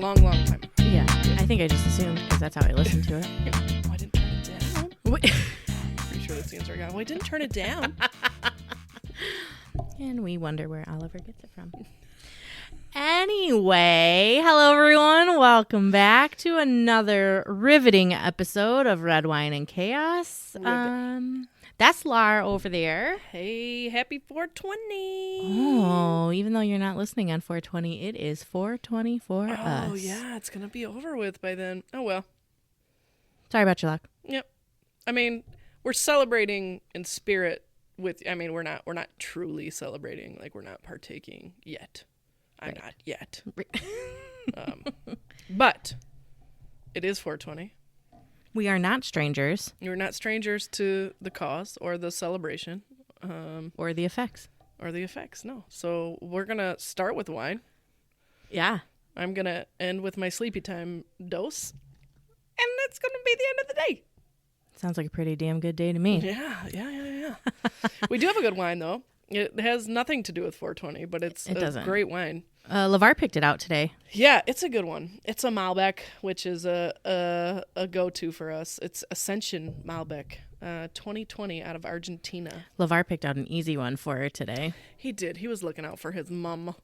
long time. Yeah. I think I just assumed because that's how I listened to it. Oh, I didn't turn it down. Pretty sure that's the answer I got. Well, I didn't turn it down. And we wonder where Oliver gets it from. Anyway, hello everyone. Welcome back to another riveting episode of Red Wine and Chaos. That's Lar over there. Hey, happy 420. Oh, even though you're not listening on 420, it is 420 for us. Oh, yeah, it's going to be over with by then. Oh, well. Sorry about your luck. Yep. I mean, we're celebrating in spirit with, I mean, we're not truly celebrating, like we're not partaking yet. I'm not yet. But it is 420. We are not strangers. You're not strangers to the cause or the celebration. Or the effects. Or the effects, no. So we're going to start with wine. Yeah. I'm going to end with my sleepy time dose. And that's going to be the end of the day. Sounds like a pretty damn good day to me. Yeah. We do have a good wine, though. It has nothing to do with 420, but it doesn't. Great wine. LeVar picked it out today. Yeah, it's a good one. It's a Malbec, which is a go-to for us. It's Ascension Malbec, 2020 out of Argentina. LeVar picked out an easy one for her today. He did. He was looking out for his mum.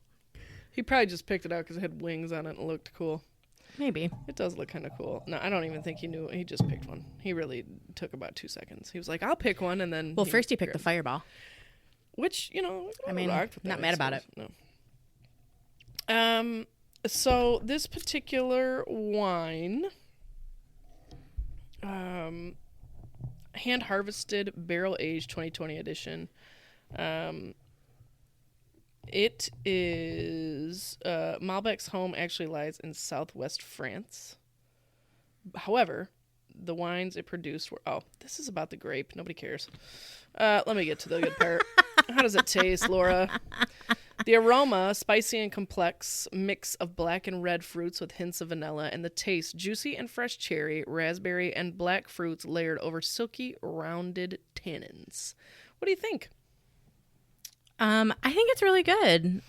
He probably just picked it out because it had wings on it and looked cool. Maybe. It does look kind of cool. No, I don't even think he knew. He just picked one. He really took about 2 seconds. He was like, I'll pick one, and then... Well, first he picked the Fireball. Which, you know... I mean, not mad about it. No. So this particular wine, hand harvested, barrel aged 2020 edition. It is, Malbec's home actually lies in southwest France. However, the wines it produced were, this is about the grape. Nobody cares. Let me get to the good part. How does it taste, Laura? The aroma, spicy and complex mix of black and red fruits with hints of vanilla, and the taste, juicy and fresh cherry, raspberry, and black fruits layered over silky, rounded tannins. What do you think? I think it's really good.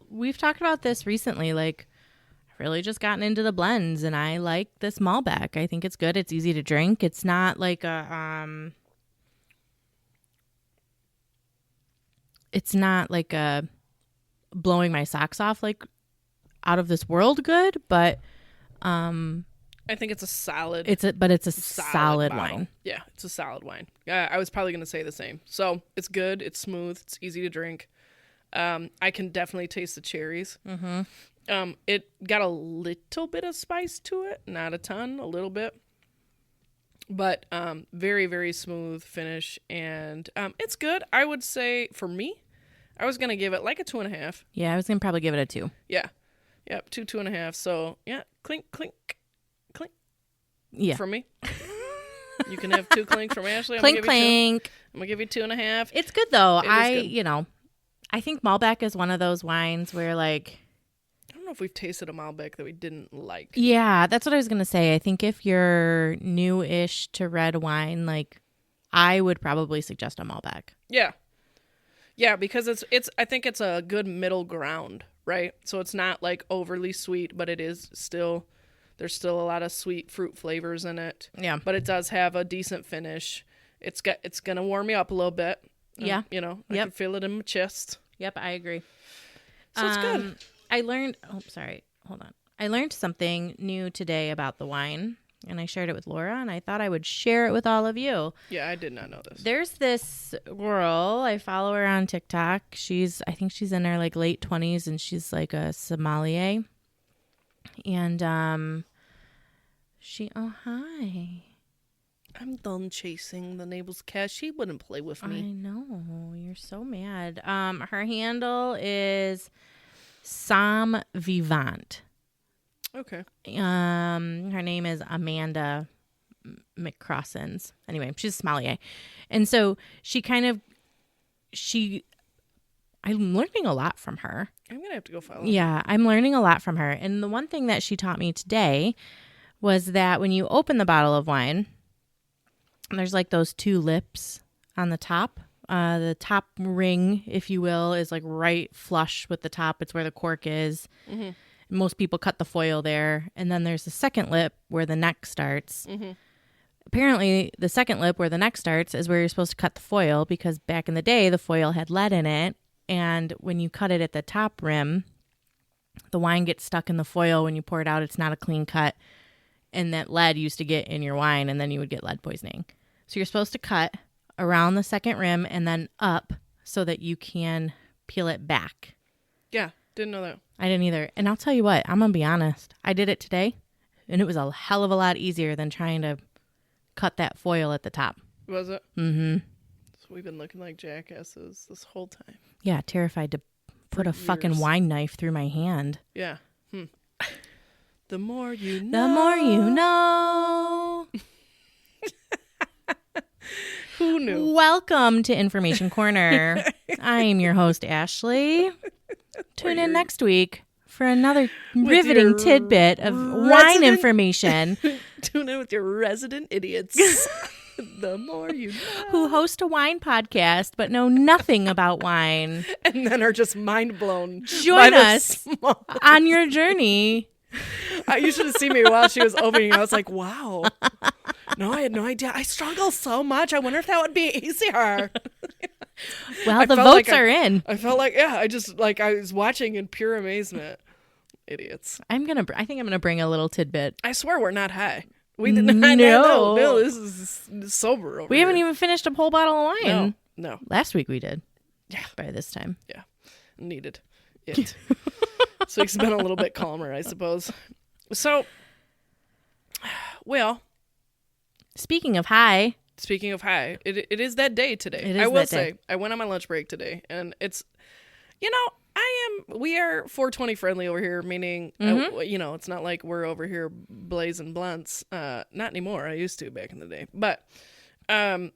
We've talked about this recently, like, I've really just gotten into the blends, and I like this Malbec. I think it's good. It's easy to drink. It's not like it's not like a blowing my socks off, like out of this world good, but I think it's a solid. It's a solid wine. Yeah, it's a solid wine. I was probably going to say the same. So it's good. It's smooth. It's easy to drink. I can definitely taste the cherries. Mm-hmm. It got a little bit of spice to it, not a ton, a little bit. But very, very smooth finish, and it's good. I would say, for me, I was going to give it like a 2.5. Yeah, I was going to probably give it a 2. Yeah. Yep, 2.5. So, yeah, clink, clink, clink. Yeah. For me. You can have 2 clinks from Ashley. Clink, clink. I'm going to give you 2.5. It's good, though. Good. I think Malbec is one of those wines where, like... I don't know if we've tasted a Malbec that we didn't like. Yeah, that's what I was going to say. I think if you're new-ish to red wine, like, I would probably suggest a Malbec. Yeah. Yeah, because it's. I think it's a good middle ground, right? So it's not, like, overly sweet, but it is still... There's still a lot of sweet fruit flavors in it. Yeah. But it does have a decent finish. It's going to warm me up a little bit. Yeah. I can feel it in my chest. Yep, I agree. So it's good. I learned something new today about the wine, and I shared it with Laura, and I thought I would share it with all of you. Yeah, I did not know this. There's this girl, I follow her on TikTok. I think she's in her like late 20s, and she's like a sommelier. And hi. I'm done chasing the neighbor's cat. She wouldn't play with me. I know, you're so mad. Her handle is Sam Vivant. Okay. Her name is Amanda McCrossins. Anyway, she's a sommelier. And so I'm learning a lot from her. I'm going to have to go follow her. Yeah, I'm learning a lot from her. And the one thing that she taught me today was that when you open the bottle of wine, there's like those 2 lips on the top. The top ring, if you will, is like right flush with the top. It's where the cork is. Mm-hmm. most people cut the foil there. And then there's the second lip where the neck starts. Mm-hmm. Apparently, the second lip where the neck starts is where you're supposed to cut the foil, because back in the day, the foil had lead in it. And when you cut it at the top rim, the wine gets stuck in the foil. When you pour it out, it's not a clean cut. And that lead used to get in your wine, and then you would get lead poisoning. So you're supposed to cut around the second rim and then up so that you can peel it back. Yeah, didn't know that. I didn't either. And I'll tell you what, I'm going to be honest. I did it today, and it was a hell of a lot easier than trying to cut that foil at the top. Was it? Mm-hmm. So we've been looking like jackasses this whole time. Yeah, terrified to put a fucking wine knife through my hand. Yeah. The more you know. The more you know. Who knew? Welcome to Information Corner. I am your host, Ashley. Tune in next week for another riveting tidbit of wine information. Tune in with your resident idiots. The more you know. Who host a wine podcast but know nothing about wine. And then are just mind blown. Join us on your journey. You should have seen me while she was opening. I was like, wow. No, I had no idea. I struggle so much. I wonder if that would be easier. Well, the votes are in. I felt like, I was watching in pure amazement. Idiots. I think I'm gonna bring a little tidbit. I swear we're not high. We did not. No, this is sober over We here. haven't even finished a whole bottle of wine. No. Last week we did. Yeah. By this time. Yeah. Needed it. So it's been a little bit calmer, I suppose. So, well. Speaking of high, it is that day today. I will say, I went on my lunch break today, and it's, we are 420 friendly over here, meaning, it's not like we're over here blazing blunts. Not anymore. I used to back in the day. But, where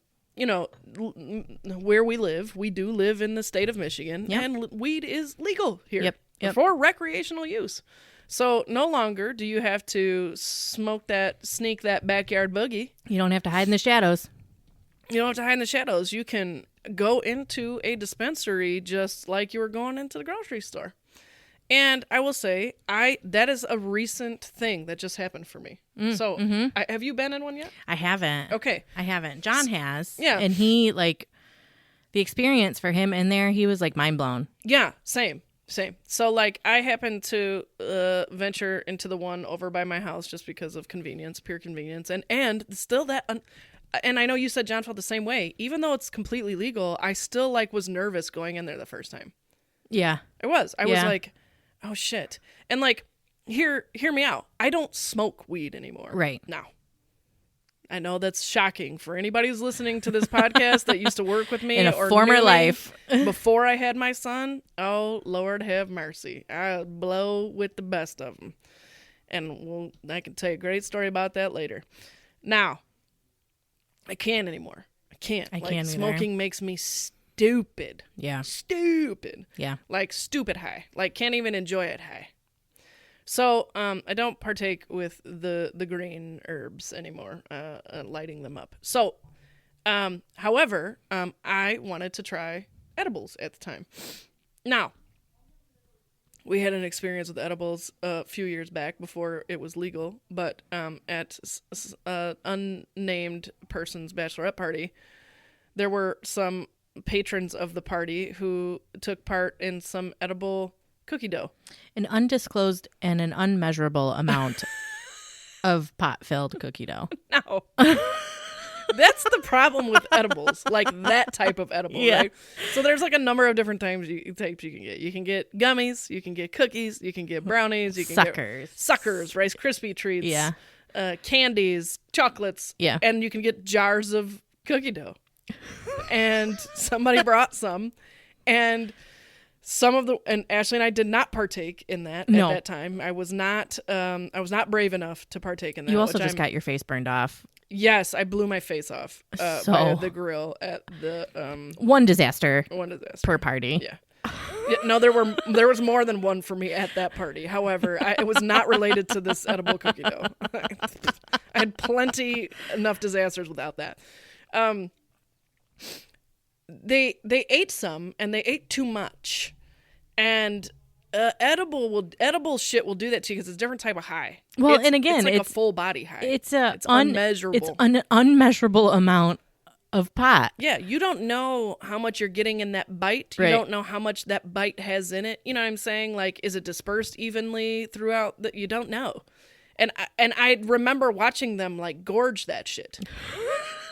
we live, we do live in the state of Michigan, and weed is legal here for recreational use. So no longer do you have to sneak that backyard boogie. You don't have to hide in the shadows. You don't have to hide in the shadows. You can go into a dispensary just like you were going into the grocery store. And I will say, that is a recent thing that just happened for me. So have you been in one yet? I haven't. Okay. I haven't. John has. Yeah. And he, the experience for him in there, he was, mind blown. Yeah, same. So, I happened to venture into the one over by my house just because of convenience, pure convenience. And still that... and I know you said John felt the same way. Even though it's completely legal, I still, was nervous going in there the first time. Yeah. I was. I was like, oh, shit. And, hear me out. I don't smoke weed anymore. Right. Now. I know that's shocking for anybody who's listening to this podcast that used to work with me in a or former life before I had my son. Oh, Lord have mercy. I blow with the best of them. And I can tell you a great story about that later. Now, I can't anymore. I can't. I can't smoking makes me stupid. Yeah. Stupid. Yeah. Stupid high. Can't even enjoy it high. So, I don't partake with the green herbs anymore, lighting them up. So, however, I wanted to try edibles at the time. Now, we had an experience with edibles a few years back before it was legal, but at unnamed person's bachelorette party, there were some patrons of the party who took part in some edible cookie dough. An undisclosed and an unmeasurable amount of pot-filled cookie dough. No. That's the problem with edibles, that type of edible, right? So there's a number of different types you can get. You can get gummies, you can get cookies, you can get brownies, you can get suckers, Rice Krispie treats, candies, chocolates, and you can get jars of cookie dough. And somebody brought some, and and Ashley and I did not partake in that at that time. I was not brave enough to partake in that. You also just got your face burned off. Yes, I blew my face off by the grill at the one disaster per party. party. Yeah. No, there was more than one for me at that party. However, it was not related to this edible cookie dough. I had enough disasters without that. They ate some, and they ate too much. And edible shit will do that to you because it's a different type of high. Well, and again, it's like a full body high. It's unmeasurable. It's an unmeasurable amount of pot. Yeah, you don't know how much you're getting in that bite. You don't know how much that bite has in it. You know what I'm saying? Like, is it dispersed evenly throughout? You don't know. And I remember watching them like gorge that shit.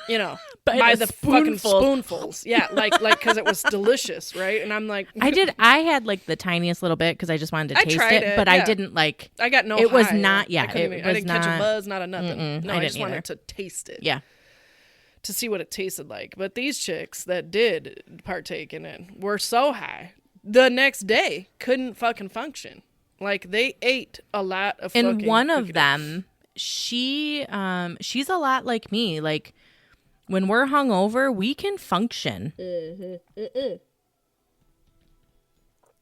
You know, by the fucking spoonfuls. Yeah, like because it was delicious, right? And I'm like, I had like the tiniest little bit because I just wanted to taste it, but I didn't like. I got no. It high. was not. Yeah, I didn't catch a buzz, not a nothing. No, I just wanted to taste it. Yeah. To see what it tasted like. But these chicks that did partake in it were so high the next day couldn't fucking function. Like they ate a lot of fucking. And one of them, she's a lot like me. Like when we're hungover, we can function.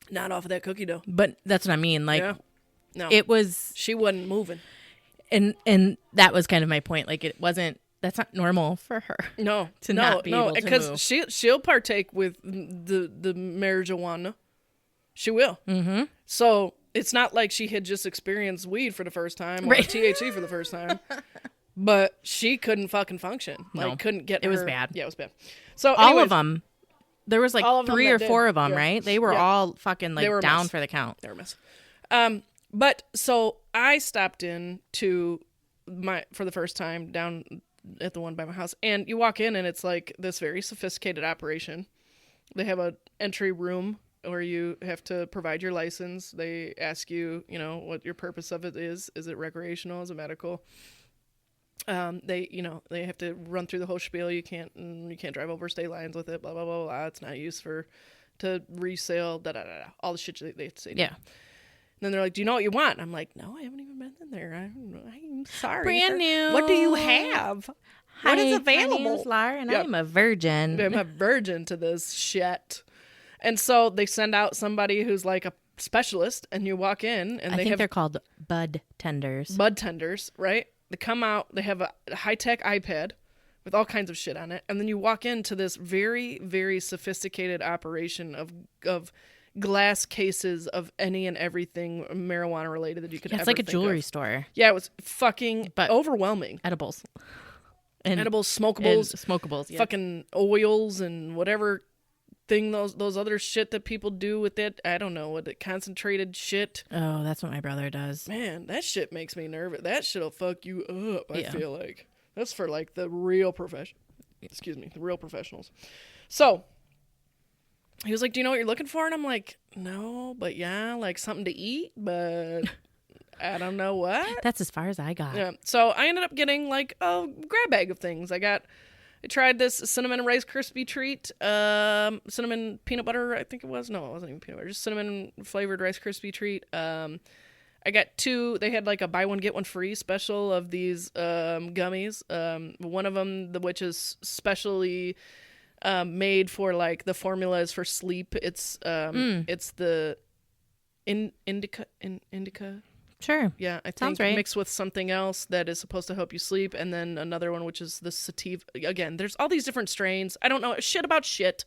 Not off of that cookie dough. But that's what I mean. Like no. It was. She wasn't moving. And that was kind of my point. Like it wasn't. That's not normal for her. No, to not be able to move. Because she'll partake with the marijuana. She will. Mm-hmm. So it's not like she had just experienced weed for the first time or THC for the first time. But she couldn't fucking function. Like couldn't get. It was bad. Yeah, it was bad. So all of them. There was like 3 or 4 of them, yeah. right? They were all fucking like down for the count. They were a mess. But so I stopped in to for the first time down at the one by my house, and you walk in and it's like this very sophisticated operation. They have a entry room where you have to provide your license. They ask you, what your purpose of it is. Is it recreational? Is it medical? They have to run through the whole spiel. You can't drive over state lines with it. Blah blah blah blah. It's not used to resale. Da da da da. All the shit they have to say. Yeah. And then they're like, "Do you know what you want?" I'm like, "No, I haven't even been in there. I'm sorry. Brand new. What do you have? What is available?" My name's Laura, and I'm a virgin. I'm a virgin to this shit. And so they send out somebody who's like a specialist, and you walk in, and they're called bud tenders. Bud tenders, right? They come out. They have a high-tech iPad with all kinds of shit on it, and then you walk into this very, very sophisticated operation of glass cases of any and everything marijuana related that you could ever think of. It's like a jewelry store. Yeah, it was fucking overwhelming. Edibles. Edibles, smokables. Yeah. Fucking oils and whatever thing those other shit that people do with it. I don't know, what concentrated shit. Oh, that's what my brother does. Man, that shit makes me nervous. That shit'll fuck you up, I feel like. That's for like the real the real professionals. So he was like, "Do you know what you're looking for?" And I'm like, "No, but yeah, like something to eat, but I don't know what." That's as far as I got. Yeah. So I ended up getting like a grab bag of things. I tried this cinnamon Rice Krispie treat, cinnamon peanut butter, I think it was. No, it wasn't even peanut butter, just cinnamon flavored Rice Krispie treat. I got 2. They had like a buy one get one free special of these gummies. One of them, which is specially made for like the formulas for sleep. It's the indica. Sure. Yeah, I think sounds right. Mixed with something else that is supposed to help you sleep, and then another one which is the sativa. Again, there's all these different strains. I don't know shit about shit.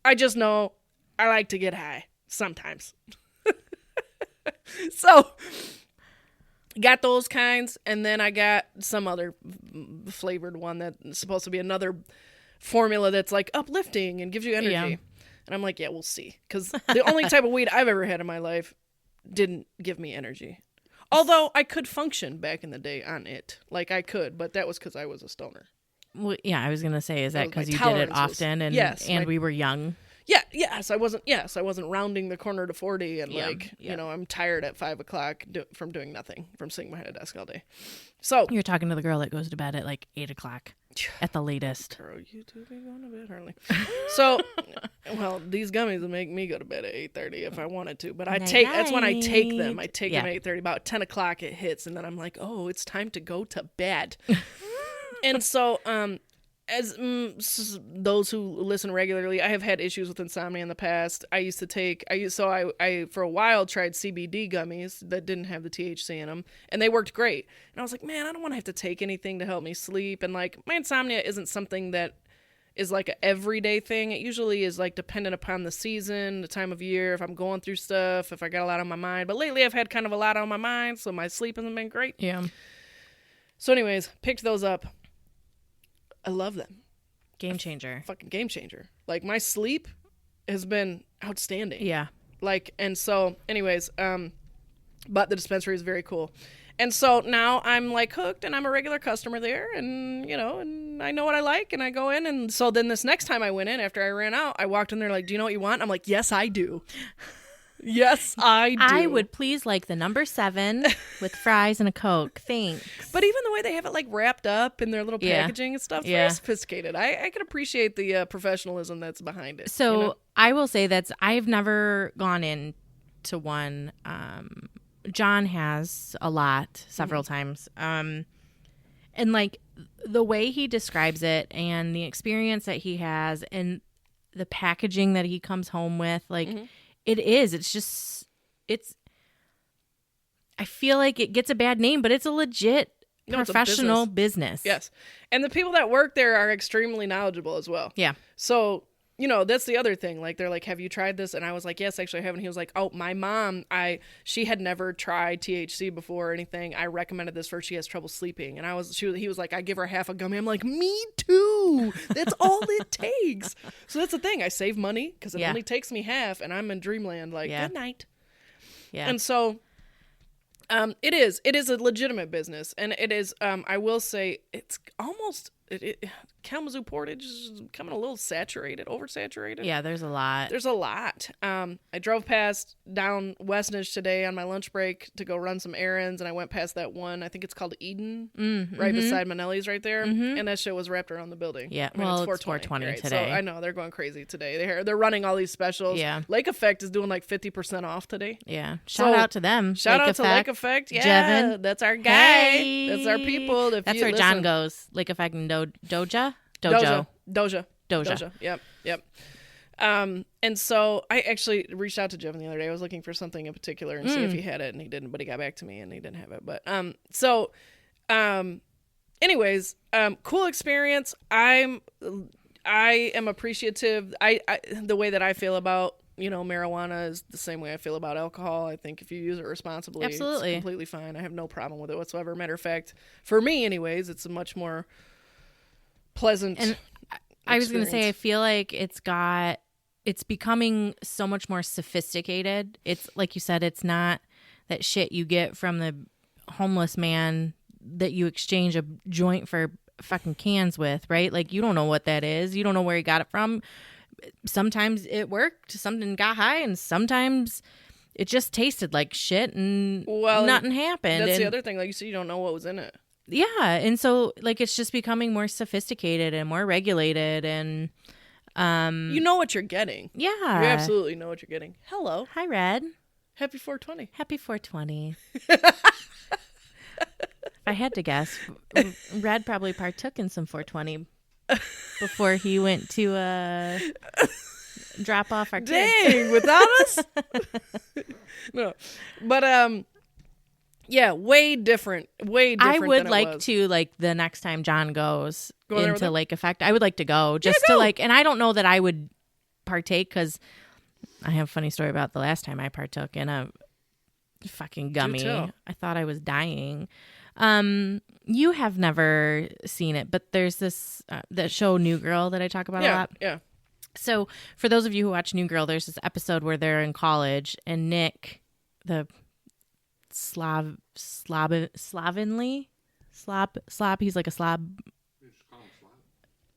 I just know I like to get high sometimes. So got those kinds, and then I got some other flavored one that's supposed to be another formula that's like uplifting and gives you energy. Yeah. And I'm like, yeah, we'll see. Because the only type of weed I've ever had in my life didn't give me energy. Although I could function back in the day on it. Like I could, but that was because I was a stoner. Well, yeah, I was going to say, is that because you did it often and we were young? Yes, I wasn't rounding the corner to 40 and I'm tired at 5 o'clock from doing nothing, from sitting behind a desk all day. So you're talking to the girl that goes to bed at like 8 o'clock at the latest. Girl, you do be going to bed early. So, well, these gummies will make me go to bed at 8:30 if I wanted to, but that's when I take them. I take them at 8:30. About 10 o'clock it hits, and then I'm like, oh, it's time to go to bed. And so, as those who listen regularly, I have had issues with insomnia in the past. I for a while tried CBD gummies that didn't have the THC in them, and they worked great. And I was like, man, I don't want to have to take anything to help me sleep. And like, my insomnia isn't something that is like a everyday thing. It usually is like dependent upon the season, the time of year, if I'm going through stuff, if I got a lot on my mind. But lately I've had kind of a lot on my mind, so my sleep hasn't been great. Yeah. So anyways, picked those up. I love them. Game changer. Fucking game changer. Like, my sleep has been outstanding. Yeah. Like, and so anyways, but the dispensary is very cool. And so now I'm like hooked and I'm a regular customer there, and you know, and I know what I like, and I go in. And so then this next time I went in after I ran out, I walked in there like, do you know what you want? I'm like, yes, I do. Yes, I do. I would please like the number 7 with fries and a Coke. Thanks. But even the way they have it like wrapped up in their little packaging and stuff, very sophisticated. I can appreciate the professionalism that's behind it. So you know? I will say that I've never gone in to one. John has a lot, several times. And like the way he describes it and the experience that he has and the packaging that he comes home with, like it's I feel like it gets a bad name, but it's a legit professional business. Yes. And the people that work there are extremely knowledgeable as well. Yeah. So, you know, that's the other thing. Like, they're like, have you tried this? And I was like, yes, actually I have. And he was like, oh, my mom, she had never tried THC before or anything. I recommended this for her. She has trouble sleeping. And he was like, I give her half a gummy. I'm like, me too. That's all it takes. So that's the thing. I save money because it only takes me half, and I'm in dreamland. Like, good night. Yeah. And so it is a legitimate business, and it is, I will say, it's almost, Kalamazoo Portage is becoming a little oversaturated. Yeah, there's a lot. I drove past down Westnedge today on my lunch break to go run some errands, and I went past that one, I think it's called Eden, right beside Manelli's right there, and that shit was wrapped around the building. Yeah, I mean, well, it's 420 right? So today. I know, they're going crazy today. They're running all these specials. Yeah. Lake Effect is doing like 50% off today. Yeah. Shout out to them. Shout out to Lake Effect. Yeah, Jevin. that's our guy. Hey. That's our people. That's where John goes. Lake Effect and Doja. Yep. And so I actually reached out to Jevin the other day. I was looking for something in particular and see if he had it, and he didn't, but he got back to me and he didn't have it. But anyways, cool experience. I am appreciative. The way that I feel about, you know, marijuana is the same way I feel about alcohol. I think if you use it responsibly, absolutely, it's completely fine. I have no problem with it whatsoever. Matter of fact, for me anyways, it's a much more pleasant and I was going to say, I feel like it's becoming so much more sophisticated. It's like you said, it's not that shit you get from the homeless man that you exchange a joint for fucking cans with, right? Like, you don't know what that is. You don't know where he got it from. Sometimes it worked, something got high, and sometimes it just tasted like shit and nothing happened. That's the other thing. Like you said, you don't know what was in it. Yeah. And so, like, it's just becoming more sophisticated and more regulated, and you know what you're getting. Yeah. You absolutely know what you're getting. Hello. Hi, Red. Happy 420. Happy 420. I had to guess, Red probably partook in some 420 before he went to drop off our kids. Dang, without us? No. But yeah, way different. I would like to, like, the next time John goes into Lake Effect, I would like to go to like, and I don't know that I would partake, because I have a funny story about the last time I partook in a fucking gummy. I thought I was dying. You have never seen it, but there's this that show New Girl that I talk about a lot. Yeah. So for those of you who watch New Girl, there's this episode where they're in college, and Nick, the Slav, he's like a Slav.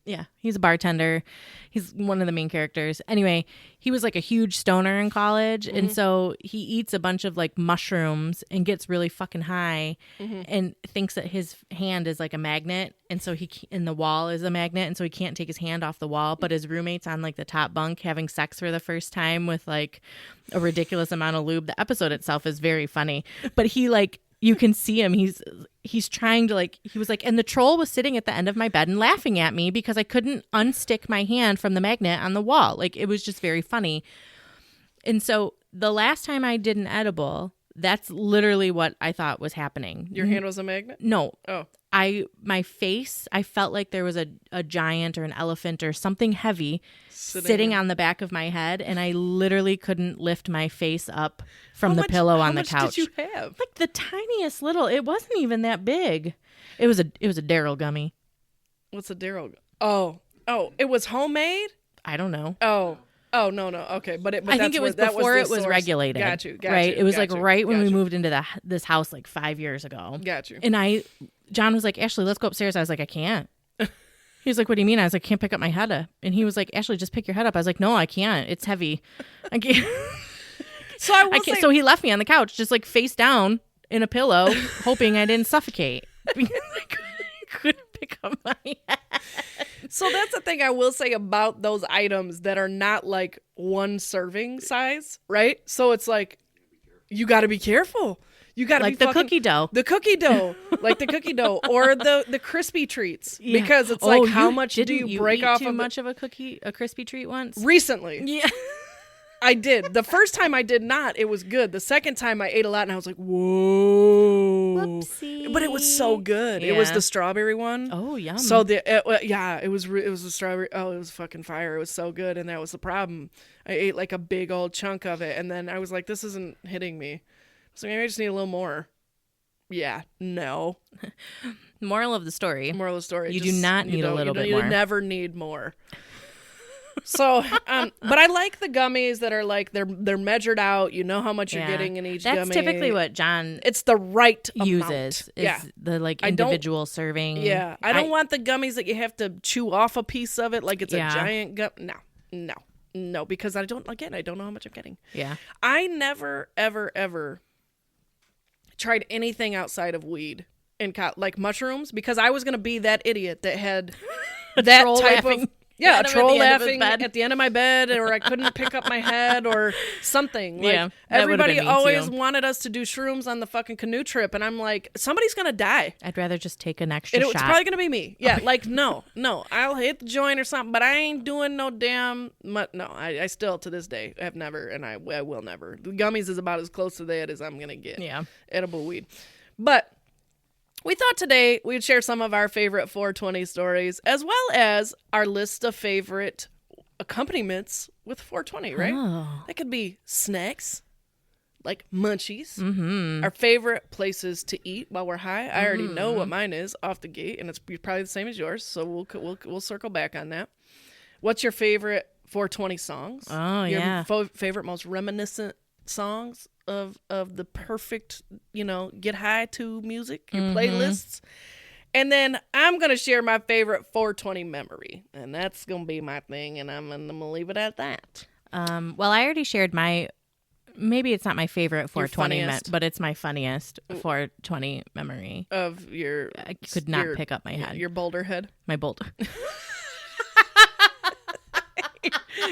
Yeah, he's a bartender. He's one of the main characters. Anyway, he was like a huge stoner in college. And so he eats a bunch of like mushrooms and gets really fucking high and thinks that his hand is like a magnet. And so the wall is a magnet. And so he can't take his hand off the wall. But his roommate's on like the top bunk having sex for the first time with like a ridiculous amount of lube. The episode itself is very funny. But he like, you can see him. He's trying to like, he was like, and the troll was sitting at the end of my bed and laughing at me because I couldn't unstick my hand from the magnet on the wall. Like, it was just very funny. And so the last time I did an edible, That's literally what I thought was happening. Your hand was a magnet? No. Oh. My face, I felt like there was a giant or an elephant or something heavy sitting on the back of my head, and I literally couldn't lift my face up from the pillow on the couch. How much did you have? Like the tiniest little. It wasn't even that big. It was a Daryl gummy. What's a Daryl? Oh, it was homemade? I don't know. Oh, no. Okay, but I think it was before it was regulated. Got you. Right? It was like right when we moved into this house like 5 years ago. Got you. And John was like, Ashley, let's go upstairs. I was like, I can't. He was like, what do you mean? I was like, I can't pick up my head up. And he was like, Ashley, just pick your head up. I was like, no, I can't. It's heavy. I can't. So he left me on the couch, just like face down in a pillow, hoping I didn't suffocate. Because I couldn't pick up my head. So that's the thing I will say about those items that are not like one serving size, right? So it's like, you got to be careful. You got to like be the cookie dough. The cookie dough. Like the cookie dough. Or the crispy treats. Yeah. Because it's like, how much do you break off too much of a crispy treat once? Recently. Yeah. I did. The first time I did not. It was good. The second time I ate a lot and I was like, whoa. Whoopsie. But it was so good. Yeah. It was the strawberry one. Oh, yum. So it was the strawberry. Oh, it was fucking fire. It was so good. And that was the problem. I ate like a big old chunk of it. And then I was like, this isn't hitting me. So maybe I just need a little more. Yeah. No. Moral of the story. You do not need a little bit more. You never need more. So, but I like the gummies that are like they're measured out. You know how much you're getting in each gummy. That's typically what John it's the right uses. Amount. The like individual serving. Yeah, I don't want the gummies that you have to chew off a piece of it like it's a giant gum. No, because I don't know how much I'm getting. Yeah, I never ever tried anything outside of weed and like mushrooms because I was gonna be that idiot that had that type of. Yeah, a troll laughing at the end of my bed, or I couldn't pick up my head, or something. Like, yeah, everybody always wanted us to do shrooms on the fucking canoe trip, and I'm like, somebody's gonna die. I'd rather just take an extra shot. It's probably gonna be me. Yeah, like no, I'll hit the joint or something, but I ain't doing no damn. No, I still to this day have never, and I will never. The gummies is about as close to that as I'm gonna get. Yeah, edible weed, but. We thought today we'd share some of our favorite 420 stories, as well as our list of favorite accompaniments with 420, right? Oh. That could be snacks, like munchies, mm-hmm. our favorite places to eat while we're high. I already know what mine is off the gate, and it's probably the same as yours, so we'll circle back on that. What's your favorite 420 songs? Oh, your favorite, most reminiscent songs of the perfect, get high to music, your playlists. And then I'm going to share my favorite 420 memory, and that's going to be my thing, and I'm going to leave it at that. Well, I already shared maybe it's not my favorite 420, but it's my funniest 420 memory. Of your... I could not pick up my head. Your Boulder head? My Boulder.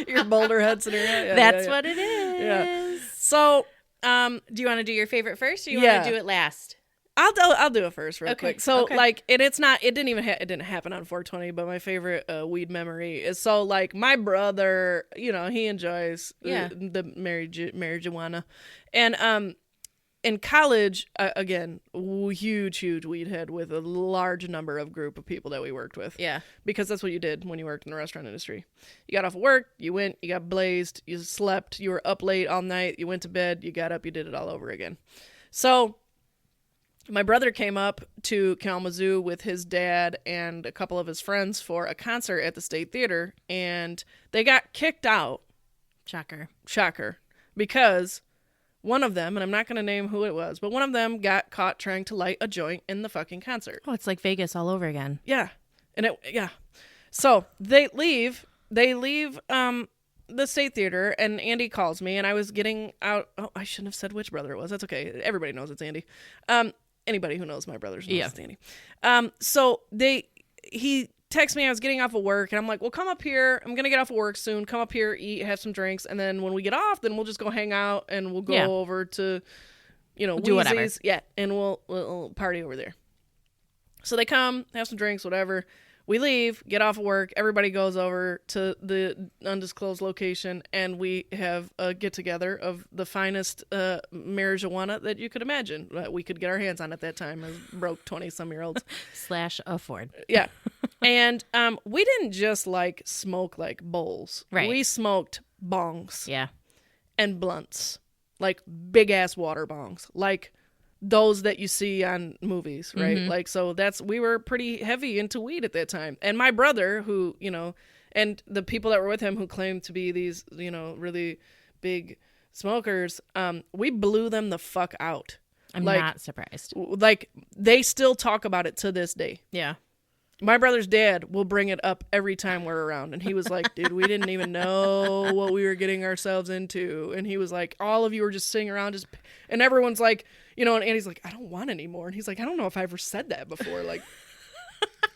Your Boulder head scenario? Yeah, that's what it is. Yeah. So... do you want to do your favorite first, or you want to do it last? I'll do it first real quick. So okay. it didn't happen on 420, but my favorite weed memory is my brother, he enjoys the marijuana, and in college, again, huge weed head with a large number of group of people that we worked with. Yeah. Because that's what you did when you worked in the restaurant industry. You got off of work, you went, you got blazed, you slept, you were up late all night, you went to bed, you got up, you did it all over again. So my brother came up to Kalamazoo with his dad and a couple of his friends for a concert at the State Theater, and they got kicked out. Shocker. Because... one of them, and I'm not going to name who it was, but one of them got caught trying to light a joint in the fucking concert. Oh, it's like Vegas all over again. Yeah. So they leave the State Theater, and Andy calls me, and I was getting out. Oh, I shouldn't have said which brother it was. That's okay. Everybody knows it's Andy. Anybody who knows my brothers knows it's Andy. So he texted me. I was getting off of work, and I'm like, well, come up here. I'm going to get off of work soon. Come up here, eat, have some drinks, and then when we get off, then we'll just go hang out, and we'll go over to, do whatever. Yeah, and we'll party over there. So they come, have some drinks, whatever. we leave, get off of work, everybody goes over to the undisclosed location, and we have a get-together of the finest marijuana that you could imagine that we could get our hands on at that time as broke 20-some-year-olds. / afford. Yeah. And we didn't just, like, smoke, like, bowls. Right. We smoked bongs. Yeah. And blunts. Like, big-ass water bongs. Like those that you see on movies, right? Mm-hmm. Like, so we were pretty heavy into weed at that time. And my brother, who, you know, and the people that were with him who claimed to be these, you know, really big smokers, we blew them the fuck out. I'm like, not surprised. Like, they still talk about it to this day. Yeah. My brother's dad will bring it up every time we're around. And he was like, dude, we didn't even know what we were getting ourselves into. And he was like, all of you were just sitting around and everyone's like, you know, and Andy's like, I don't want any more. And he's like, I don't know if I ever said that before. Like,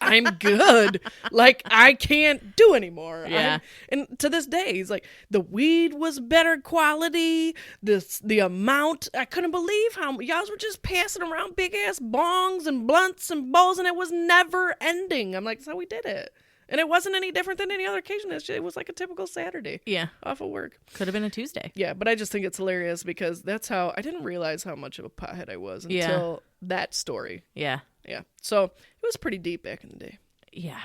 I'm good. Like, I can't do anymore. Yeah. And to this day, he's like, the weed was better quality. The amount, I couldn't believe how y'all were just passing around big ass bongs and blunts and bowls, and it was never ending. I'm like, that's how we did it. And it wasn't any different than any other occasion. It was like a typical Saturday. Yeah. Off of work. Could have been a Tuesday. Yeah, but I just think it's hilarious because that's how I didn't realize how much of a pothead I was until that story. Yeah. Yeah. So it was pretty deep back in the day. Yeah.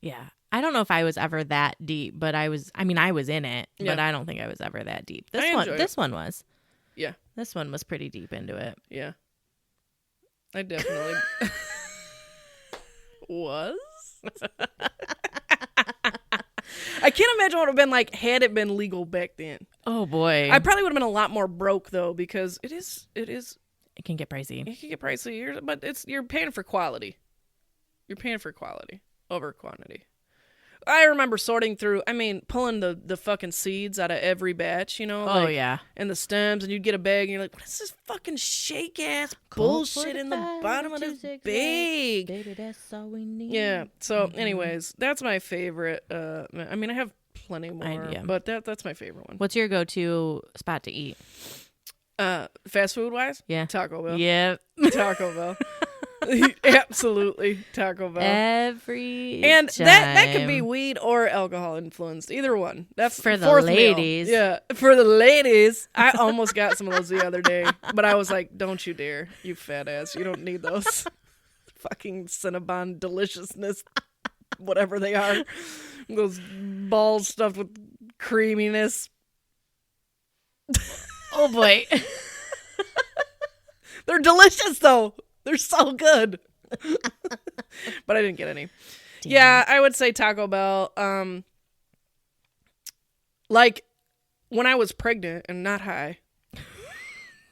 Yeah. I don't know if I was ever that deep, but I was in it, but I don't think I was ever that deep. This one was. Yeah. This one was pretty deep into it. Yeah. I definitely was. I can't imagine what it would have been like had it been legal back then. Oh boy. I probably would have been a lot more broke though, because it can get pricey. It can get pricey, but you're paying for quality. You're paying for quality over quantity. I remember pulling the fucking seeds out of every batch, you know? Oh, yeah. And the stems, and you'd get a bag, and you're like, what is this fucking shake-ass bullshit in the bottom of this bag? Baby, that's all we need. Yeah, so anyways, that's my favorite. I have plenty more, but that's my favorite one. What's your go-to spot to eat? Fast food-wise? Yeah. Taco Bell. Yep. Taco Bell. Absolutely, Taco Bell. Every and time. that could be weed or alcohol influenced. Either one. That's for the fourth ladies. Meal. Yeah, for the ladies. I almost got some of those the other day, but I was like, "Don't you dare, you fat ass! You don't need those fucking Cinnabon deliciousness, whatever they are. Those balls stuffed with creaminess." Oh boy, they're delicious though. They're so good. But I didn't get any. Damn. Yeah, I would say Taco Bell. Like when I was pregnant and not high.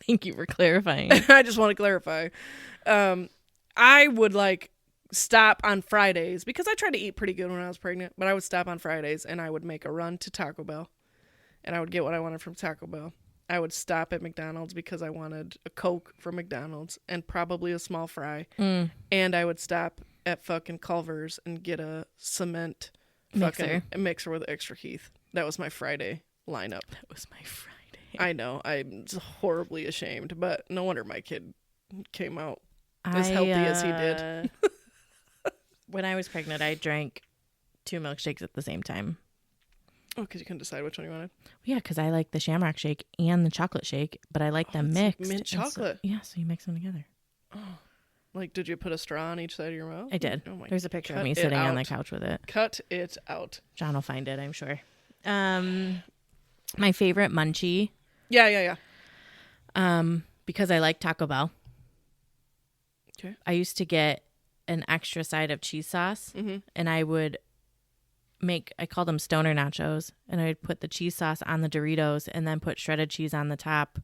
Thank you for clarifying. I just want to clarify. I would like stop on Fridays because I tried to eat pretty good when I was pregnant, but I would stop on Fridays and I would make a run to Taco Bell and I would get what I wanted from Taco Bell. I would stop at McDonald's because I wanted a Coke from McDonald's and probably a small fry. And I would stop at fucking Culver's and get a cement mixer with extra Heath. That was my Friday lineup. That was my Friday. I know. I'm horribly ashamed, but no wonder my kid came out as healthy as he did. When I was pregnant, I drank 2 milkshakes at the same time. Oh, because you couldn't decide which one you wanted? Yeah, because I like the Shamrock Shake and the chocolate shake, but I like them mixed. Like mint chocolate. So you mix them together. Oh. Like, did you put a straw on each side of your mouth? I did. Oh my, there's a picture of me sitting on the couch with it. Cut it out. John will find it, I'm sure. My favorite munchie. Yeah. Because I like Taco Bell. Okay. I used to get an extra side of cheese sauce, and I would I call them stoner nachos, and I would put the cheese sauce on the Doritos and then put shredded cheese on the top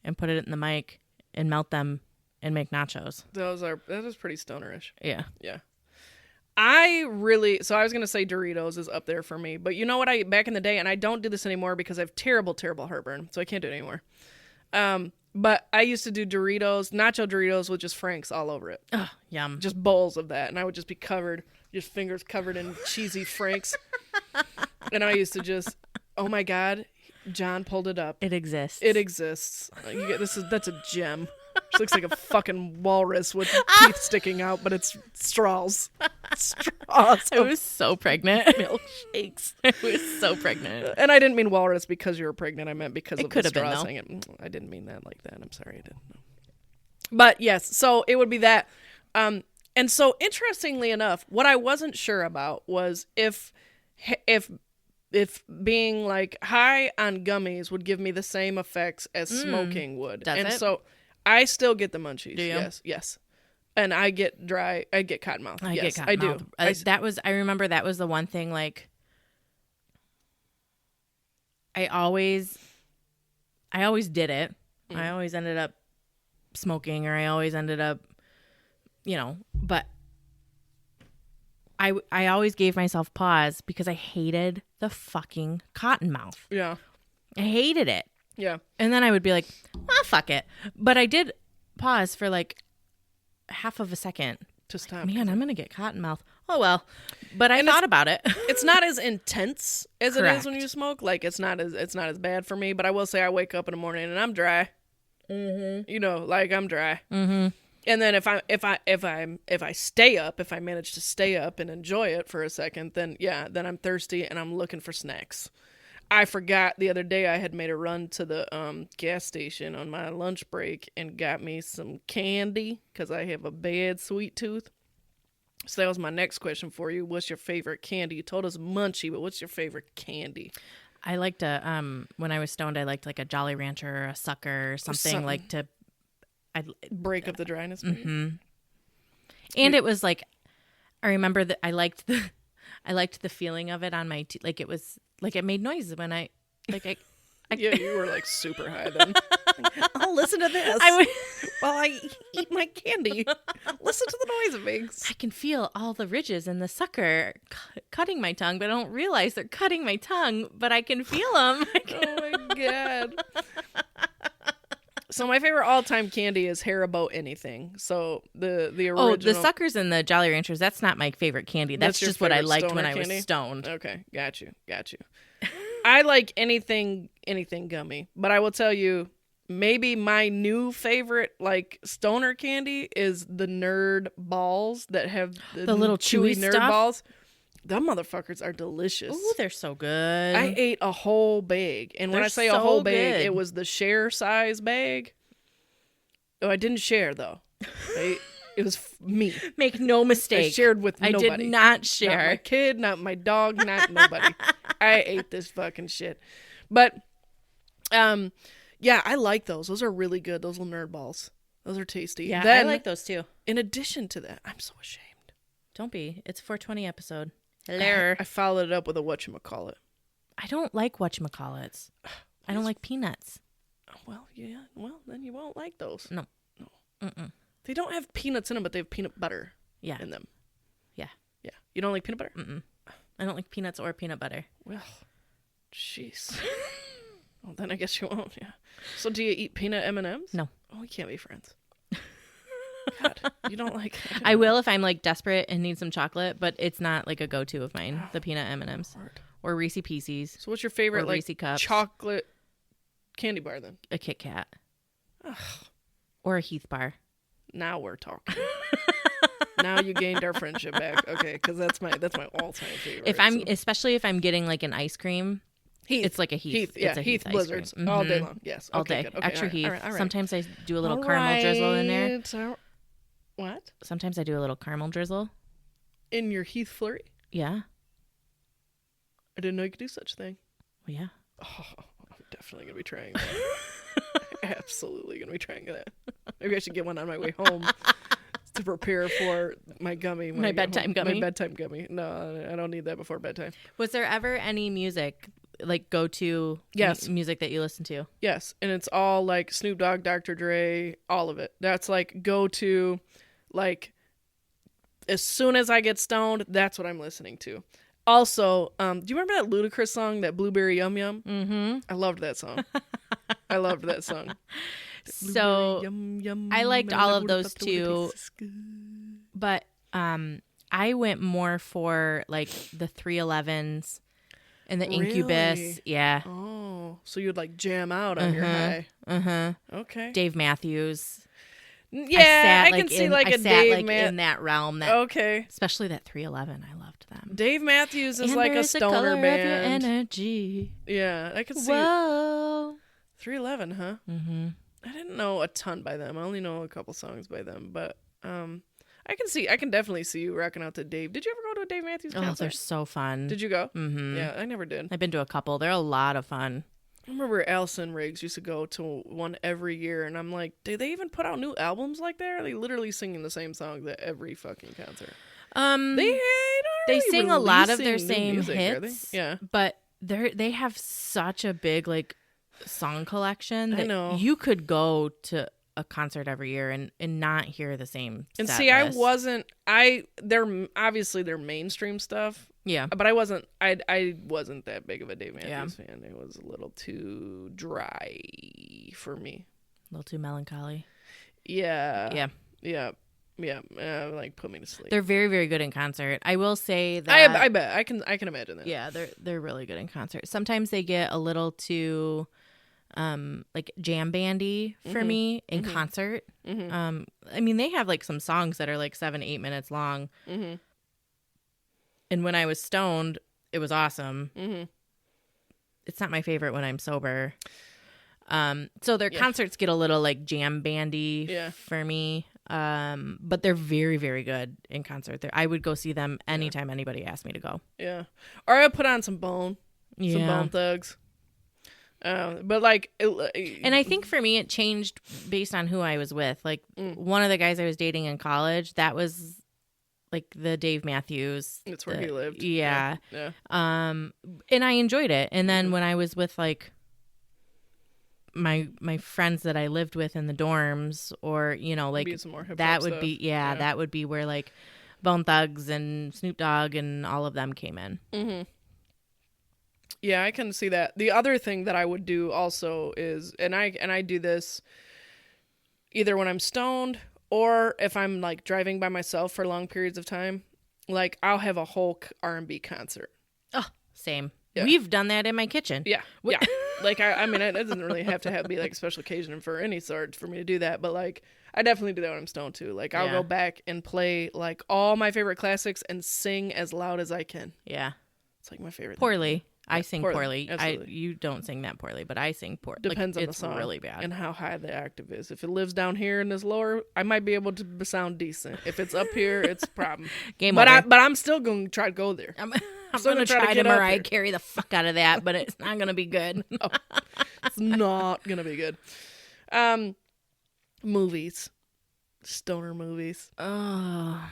and put it in the mic and melt them and make nachos. That is pretty stonerish. Yeah. Yeah. I was going to say Doritos is up there for me, but you know what, back in the day, and I don't do this anymore because I have terrible, terrible heartburn, so I can't do it anymore. But I used to do nacho Doritos with just Frank's all over it. Oh, yum. Just bowls of that, and I would just be just fingers covered in cheesy Frank's. And I used to just, oh my God, John pulled it up. It exists. It exists. That's a gem. She looks like a fucking walrus with teeth sticking out, but it's straws. straws. I was so pregnant. Milkshakes. I was so pregnant. And I didn't mean walrus because you were pregnant. I meant because of could the have been, straws. though. I didn't mean that like that. I'm sorry, I didn't know. But yes, so it would be that. And so interestingly enough, what I wasn't sure about was if being like high on gummies would give me the same effects as smoking would. Does it? So I still get the munchies. Do you? Yes. And I get cotton mouth. I yes, get I cotton do. mouth. I remember that was the one thing, like, I always did it. I always ended up smoking, or I always ended up, but I always gave myself pause because I hated the fucking cotton mouth. Yeah. I hated it. Yeah. And then I would be like, fuck it. But I did pause for like half of a second. To stop. Man, I'm going to get cotton mouth. Oh, well. But I thought about it. It's not as intense as it is Correct. when you smoke. Like, it's not as bad for me. But I will say I wake up in the morning and I'm dry. Mm-hmm. Like I'm dry. Mm-hmm. And then if I stay up, if I manage to stay up and enjoy it for a second, then I'm thirsty and I'm looking for snacks. I forgot the other day I had made a run to the gas station on my lunch break and got me some candy because I have a bad sweet tooth. So that was my next question for you. What's your favorite candy? You told us munchie, but what's your favorite candy? I liked when I was stoned, I liked like a Jolly Rancher or a Sucker or something. Like to break up the dryness. Mm-hmm. And it was like, I remember that I liked the feeling of it on my teeth. Like it was like it made noises when I yeah, you were like super high then. I'll listen to this while I eat my candy. Listen to the noise it makes. I can feel all the ridges in the sucker cutting my tongue, but I don't realize they're cutting my tongue, but I can feel them. Oh my God. So my favorite all-time candy is Haribo anything. So the original. Oh, the Suckers and the Jolly Ranchers, that's not my favorite candy. That's just what I liked when I was stoned. Okay, got you. I like anything gummy, but I will tell you, maybe my new favorite like stoner candy is the nerd balls that have the little chewy nerd stuff? balls. Them motherfuckers are delicious. Ooh, they're so good. I ate a whole bag. And when They're I say so a whole bag, good. it was the share size bag. Oh, I didn't share though. It was me. Make no mistake. I shared with nobody. I did not share. Not my kid, not my dog, not nobody. I ate this fucking shit. But, yeah, I like those. Those are really good. Those little nerd balls. Those are tasty. Yeah, Then, I like those too. In addition to that, I'm so ashamed. Don't be. It's a 420 episode. Hello. I followed it up with a whatchamacallit. I don't like whatchamacallits. I don't like peanuts. Well, yeah. Well, then you won't like those. No. Mm-mm. They don't have peanuts in them, but they have peanut butter in them. Yeah. Yeah. You don't like peanut butter? Mm-mm. I don't like peanuts or peanut butter. Well, jeez. Well, then I guess you won't, yeah. So do you eat peanut M&Ms? No. Oh, we can't be friends. God, you don't like... I will if I'm like desperate and need some chocolate, but it's not like a go-to of mine, the peanut M&Ms. Lord. Or Reese Pieces. So what's your favorite like Reese Cups. chocolate candy bar then? A Kit Kat. Ugh. Or a Heath bar. Now we're talking. Now you gained our friendship back. Okay, because that's my all-time favorite. Especially if I'm getting like an ice cream, Heath. It's like a Heath. Yeah, It's a Heath ice Blizzards cream. all day Mhm. long. Yes, All okay, day. good. Okay, Extra all right, Heath. all right, all right. Sometimes I do a little caramel drizzle in there. What? Sometimes I do a little caramel drizzle. In your Heath flurry? Yeah. I didn't know you could do such a thing. Well, yeah. Oh, I'm definitely gonna be trying that. Absolutely gonna be trying that. Maybe I should get one on my way home to prepare for my gummy. When My I get bedtime home. gummy? My bedtime gummy. No, I don't need that before bedtime. Was there ever any music, like go-to Yes. music that you listen to? Yes, and it's all like Snoop Dogg, Dr. Dre, all of it. That's like go to, like, as soon as I get stoned, that's what I'm listening to. Also, do you remember that Ludacris song, that Blueberry Yum Yum? Mm-hmm. I loved that song. I loved that song. So Yum, yum, I liked all of those too. too. But I went more for like the 311s and the Incubus. Really? Yeah. Oh, so you'd like jam out on your high. Uh-huh. Okay. Dave Matthews. Yeah, I can see like a Dave in that realm. That okay, especially that 311. I loved them. Dave Matthews is And like a there's the stoner color band. of your energy. Yeah, I can see. Whoa. 311, huh? Mm-hmm. I didn't know a ton by them. I only know a couple songs by them, but I can definitely see you rocking out to Dave. Did you ever go to a Dave Matthews concert? Oh, they're so fun. Did you go? Mm-hmm. Yeah, I never did. I've been to a couple. They're a lot of fun. I remember Allison Riggs used to go to one every year, and I'm like, do they even put out new albums like that? Or are they literally singing the same songs at every fucking concert? They sing a lot of their releasing new same music, are they? hits. Yeah, but they have such a big like song collection that I know. you could go to a concert every year and not hear the same and set see, list. they're obviously their mainstream stuff. Yeah. But I wasn't that big of a Dave Matthews fan. It was a little too dry for me. A little too melancholy. Yeah. Like put me to sleep. They're very, very good in concert. I will say that I bet I can imagine that. Yeah, they're really good in concert. Sometimes they get a little too like jam bandy for me in concert. Mm-hmm. I mean, they have like some songs that are like 7-8 minutes long. Mm-hmm. And when I was stoned, it was awesome. Mm-hmm. It's not my favorite when I'm sober. So their concerts get a little like jam bandy for me. But they're very, very good in concert. I would go see them anytime anybody asked me to go. Yeah. Or I put on some Bone Thugs. But like, and I think for me, it changed based on who I was with. Like one of the guys I was dating in college, that was like the Dave Matthews. That's where he lived. Yeah. And I enjoyed it. And then when I was with like my friends that I lived with in the dorms, or like that would be that would be where like Bone Thugs and Snoop Dogg and all of them came in. Mm-hmm. Yeah, I can see that. The other thing that I would do also is, and I do this either when I'm stoned or if I'm like driving by myself for long periods of time, like I'll have a whole R&B concert. Oh, same. Yeah. We've done that in my kitchen. Yeah. Yeah. Like I mean, it doesn't really have to be like a special occasion for any sort for me to do that, but like I definitely do that when I'm stoned too. Like I'll go back and play like all my favorite classics and sing as loud as I can. Yeah. It's like my favorite poorly. thing. I sing poorly. Absolutely. You don't sing that poorly, but I sing poorly. Depends on the it's song. Really bad. And how high the octave is. If it lives down here and is lower, I might be able to sound decent. If it's up here, it's a problem. Game over. I'm still going to try to go there. I'm going to try to Mariah Carey the fuck out of that, but it's not going to be good. No, it's not going to be good. Movies. Stoner movies. Oh.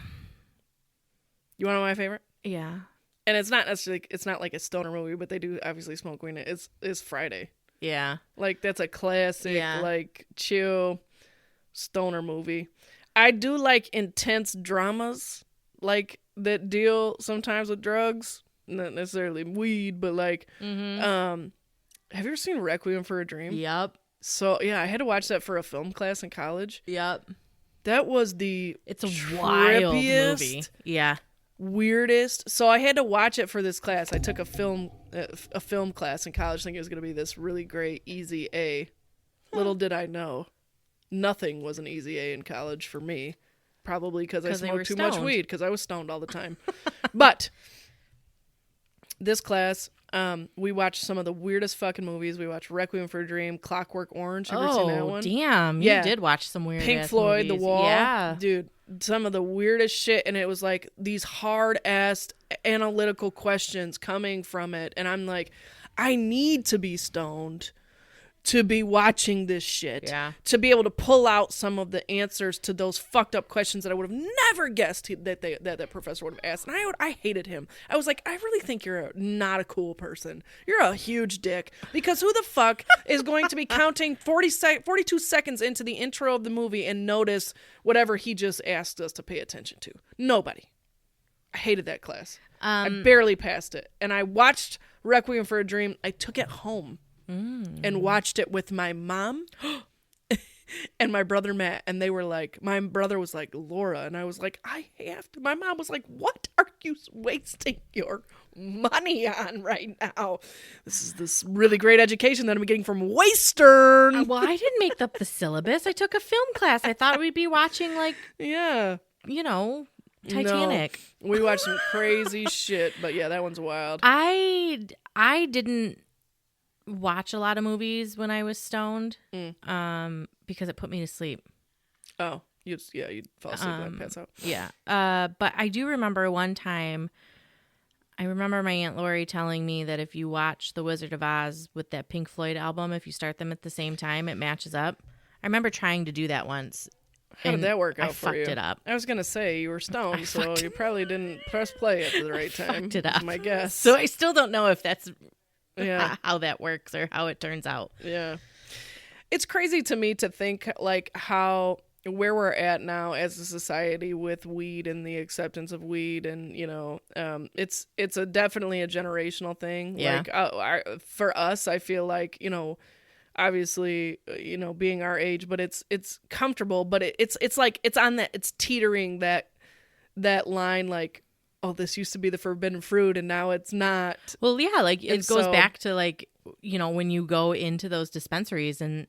You want to know my favorite? Yeah. And it's not necessarily, it's not like a stoner movie, but they do obviously smoke weed in it. It's Friday. Yeah. Like, that's a classic, like, chill stoner movie. I do like intense dramas, like, that deal sometimes with drugs. Not necessarily weed, but, like, have you ever seen Requiem for a Dream? Yep. So, yeah, I had to watch that for a film class in college. Yep. That was It's a wild movie. Yeah. Weirdest. So I had to watch it for this class. I took a film class in college thinking it was going to be this really great easy A. Little did I know, nothing was an easy A in college for me. Probably because I smoked too much weed because I was stoned all the time. But this class, we watched some of the weirdest fucking movies. We watched Requiem for a Dream, Clockwork Orange. Have you seen that one? Damn. You did watch some weird Pink Floyd, movies. The Wall. Yeah. Dude, some of the weirdest shit. And it was like these hard-ass analytical questions coming from it. And I'm like, I need to be stoned to be watching this shit. Yeah. To be able to pull out some of the answers to those fucked up questions that I would have never guessed that professor would have asked. And I hated him. I was like, I really think you're not a cool person. You're a huge dick. Because who the fuck is going to be counting 42 seconds into the intro of the movie and notice whatever he just asked us to pay attention to? Nobody. I hated that class. I barely passed it. And I watched Requiem for a Dream. I took it home. And watched it with my mom and my brother Matt, and they were like, my brother was like, Laura, and I was like, I have to. My mom was like, what are you wasting your money on right now? This is this really great education that I'm getting from Western. Well, I didn't make up the syllabus. I took a film class. I thought we'd be watching, like, Yeah. Titanic. No, we watched some crazy shit, but yeah, that one's wild. I didn't watch a lot of movies when I was stoned, because it put me to sleep. Oh, you'd fall asleep and pass out. Yeah. But I do remember one time, I remember my Aunt Lori telling me that if you watch The Wizard of Oz with that Pink Floyd album, if you start them at the same time, it matches up. I remember trying to do that once. How did that work out I for you? fucked it up. I was going to say you were stoned, so you probably didn't press play at the right time. Fucked it up. My guess. So I still don't know if that's Yeah. how that works or how it turns out. Yeah. It's crazy to me to think like where we're at now as a society with weed and the acceptance of weed, and it's definitely a generational thing. Yeah. Like for us, I feel like obviously being our age, but it's comfortable, but it's like it's on that, it's teetering that line, like, oh, this used to be the forbidden fruit and now it's not. Well, yeah, like it And goes so- back to like, when you go into those dispensaries and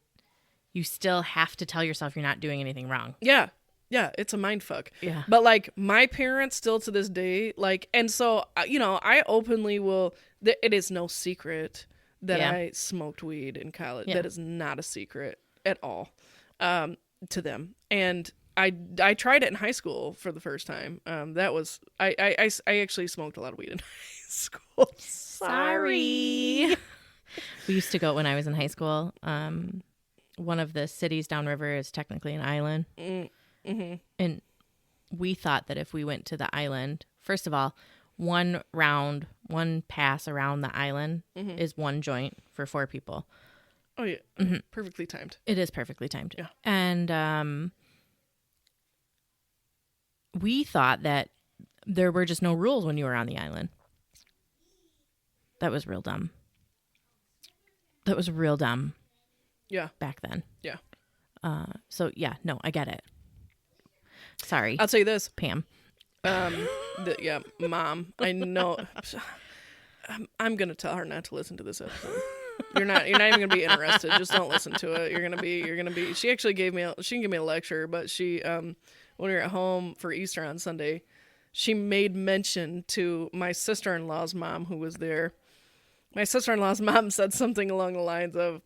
you still have to tell yourself you're not doing anything wrong. Yeah, it's a mind fuck. Yeah. But like my parents still to this day, like, and so I openly will. It is no secret that Yeah. I smoked weed in college. Yeah. That is not a secret at all to them. And I tried it in high school for the first time. That was I actually smoked a lot of weed in high school. Sorry. We used to go when I was in high school. One of the cities downriver is technically an island. Mm-hmm. And we thought that if we went to the island, first of all, one pass around the island is one joint for 4 people. Oh yeah, perfectly timed. It is perfectly timed. Yeah. And we thought that there were just no rules when you were on the island. That was real dumb. Yeah. Back then. Yeah. So yeah, no, I get it. Sorry, I'll tell you this. Pam. Mom, I know. I'm gonna tell her not to listen to this episode. You're not even gonna be interested. Just don't listen to it. You're gonna be. She actually gave me. She didn't give me a lecture, but she when we were at home for Easter on Sunday, she made mention to my sister-in-law's mom who was there. My sister-in-law's mom said something along the lines of,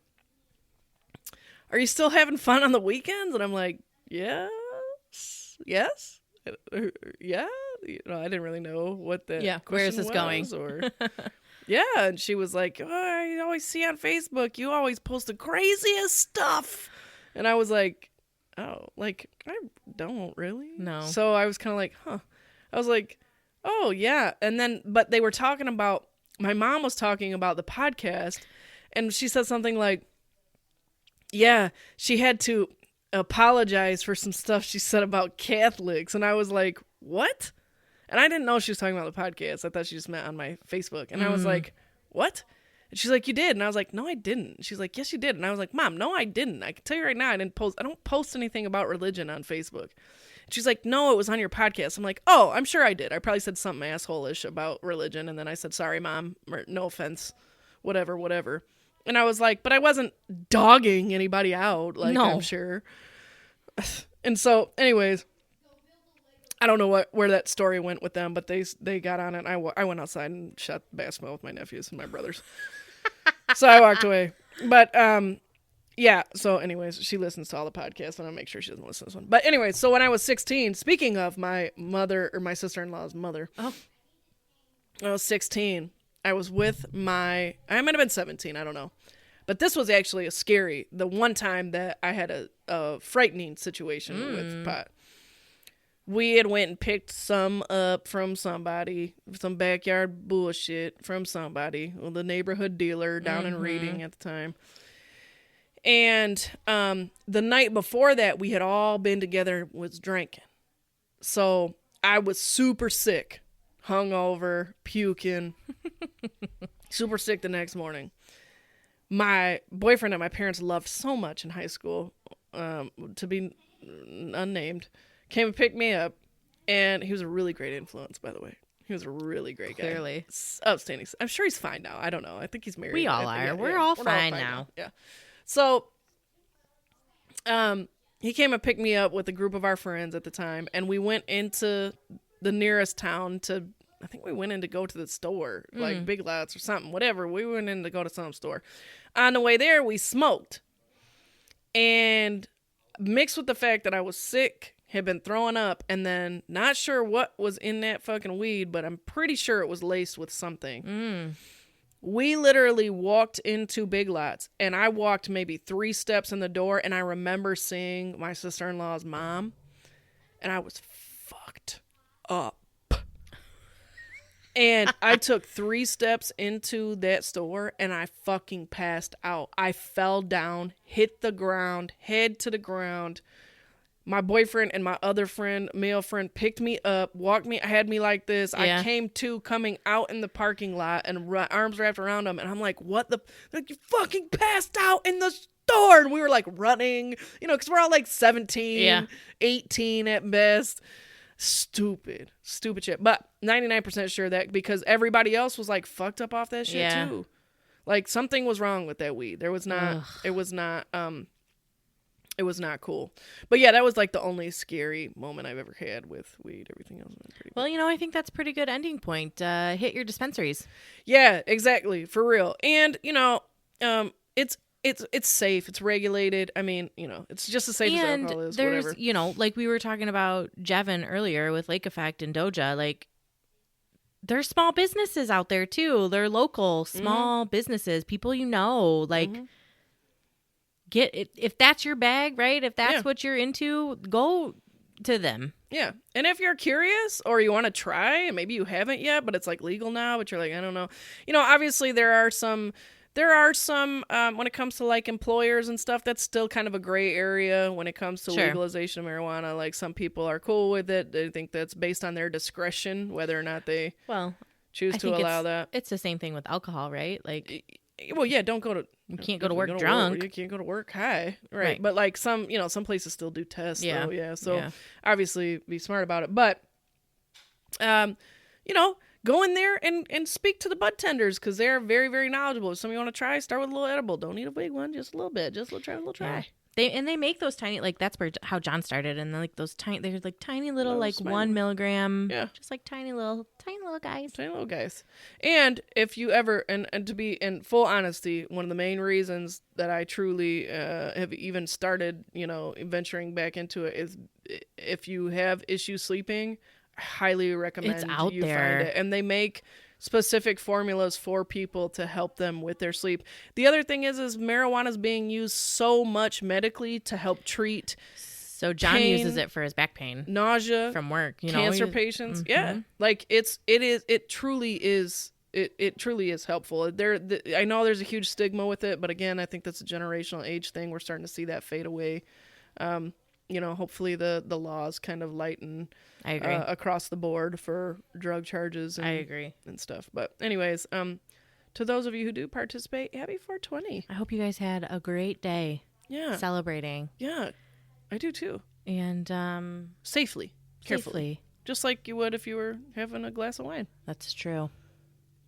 "Are you still having fun on the weekends?" And I'm like, yes. Yeah. I didn't really know what the where is this going? Or yeah, and she was like, oh, I always see on Facebook you always post the craziest stuff, and I was like, oh, like I don't really. No. So I was kind of like, huh. I was like, oh yeah, and then but they were talking about, my mom was talking about the podcast, and she said something like, yeah, she had to apologize for some stuff she said about Catholics, and I was like, what? And I didn't know she was talking about the podcast. I thought she just meant on my Facebook, and I was like, what? And she's like, you did? And I was like, no, I didn't. She's like, yes, you did. And I was like, Mom, no, I didn't. I can tell you right now, I don't post anything about religion on Facebook. And she's like, no, it was on your podcast. I'm like, oh, I'm sure I did. I probably said something asshole-ish about religion, and then I said, sorry, Mom, or no offense, whatever. And I was like, but I wasn't dogging anybody out, like, No. I'm sure. And so, anyways, I don't know where that story went with them, but they got on it. And I went outside and shot basketball with my nephews and my brothers. So I walked away. But yeah. So, anyways, she listens to all the podcasts, and I'll make sure she doesn't listen to this one. But anyways, so when I was 16, speaking of my mother, or my sister-in-law's mother, Oh. when I was 16, I was with I might have been 17, I don't know. But this was actually the one time that I had a frightening situation with pot. We had went and picked some up from somebody, some backyard bullshit from somebody, the neighborhood dealer down in Reading at the time. And the night before that, we had all been together, was drinking. So I was super sick, hungover, puking, super sick the next morning. My boyfriend and my parents loved so much in high school to be unnamed, came and picked me up, and he was a really great influence, by the way. He was a really great guy. Clearly. Outstanding. I'm sure he's fine now. I don't know. I think he's married. We all are. Yeah, We're all fine now. Yeah. So, he came and picked me up with a group of our friends at the time, and we went into the nearest town to, I think we went in to go to the store, like Big Lots or something, whatever. We went in to go to some store. On the way there, we smoked. And mixed with the fact that I was sick, had been throwing up, and then not sure what was in that fucking weed, but I'm pretty sure it was laced with something. We literally walked into Big Lots, and I walked maybe 3 steps in the door, and I remember seeing my sister-in-law's mom, and I was fucked up. And I took 3 steps into that store, and I fucking passed out. I fell down, hit the ground, head to the ground. My boyfriend and my other friend, male friend, picked me up, had me like this. Yeah. I came to coming out in the parking lot and arms wrapped around him. And I'm like, what the? Like, you fucking passed out in the store. And we were like running, because we're all like 17, 18 at best. Stupid shit. But 99% sure that because everybody else was like fucked up off that shit too. Like something was wrong with that weed. It was not cool. But yeah, that was like the only scary moment I've ever had with weed. Everything else was pretty Well, I think that's a pretty good ending point. Hit your dispensaries. Yeah, exactly. For real. And, it's safe. It's regulated. I mean, it's just as safe as alcohol is. There's, whatever. Like we were talking about Jevin earlier with Lake Effect and Doja, like there's small businesses out there too. They're local, small businesses, people like get it. If that's your bag, right? If that's what you're into, go to them. Yeah. And if you're curious or you want to try, and maybe you haven't yet, but it's like legal now, but you're like, I don't know. Obviously there are some when it comes to like employers and stuff, that's still kind of a gray area when it comes to legalization of marijuana. Like some people are cool with it. They think that's based on their discretion, whether or not they choose to allow that. It's the same thing with alcohol, right? Like, well, yeah, you can't go to work drunk. You can't go to work high. Right. But like some places still do tests. Yeah. Though, yeah. So obviously be smart about it. But, go in there and speak to the bud tenders because they're very, very knowledgeable. If something you want to try, start with a little edible. Don't need a big one, just a little bit. Just try a little try. Yeah. They make those tiny, like that's how John started, and like they're like tiny little like 1 milligram, just like tiny little guys. Tiny little guys. And if you ever, and to be in full honesty, one of the main reasons that I truly have even started, venturing back into it is if you have issues sleeping, I highly recommend it's out you there. Find it. And they make specific formulas for people to help them with their sleep. The other thing is marijuana is being used so much medically to help treat. So John uses it for his back pain, nausea from work, cancer patients. Yeah, like it truly is helpful. I know there's a huge stigma with it, but again, I think that's a generational age thing. We're starting to see that fade away. Hopefully the laws kind of lighten. I agree. Across the board for drug charges. And, I agree. And stuff. But anyways, to those of you who do participate, happy 420. I hope you guys had a great day. Yeah. Celebrating. Yeah, I do too. And carefully. Just like you would if you were having a glass of wine. That's true.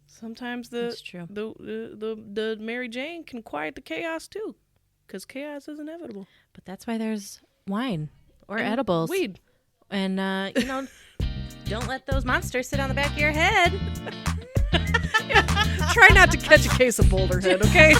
Sometimes the Mary Jane can quiet the chaos too, because chaos is inevitable. But that's why there's wine or edibles. Weed. And, don't let those monsters sit on the back of your head. Try not to catch a case of Boulder head, okay?